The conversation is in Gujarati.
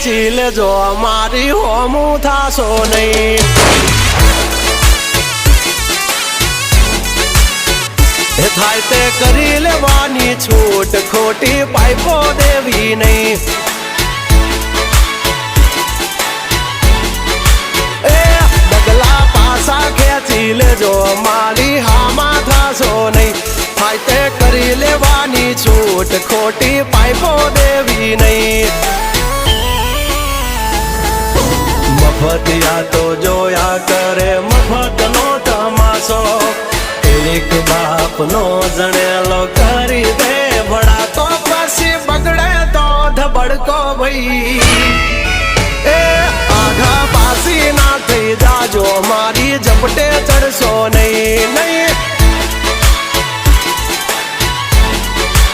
ખેંચી લેજો મારી હોમું થાશો નહીં થાય તે કરી લેવાની છૂટ ખોટી પાઇપો દેવી નહીં ડગલા પાસા ખેંચી લેજો મારી હામાં થાશો નહીં થાય તે કરી લેવાની છૂટ ખોટી પાઇપો દેવી નહીં મફતિયા તો જોયા કરે મફતનો તમાશો એક બાપનો જણેલો કરી દે ભડા તો પછી બગડે તો ધબડકો ભાઈ એ આઘા પાસી ના થઈ જાજો મારી ઝપટે ચડશો નહીં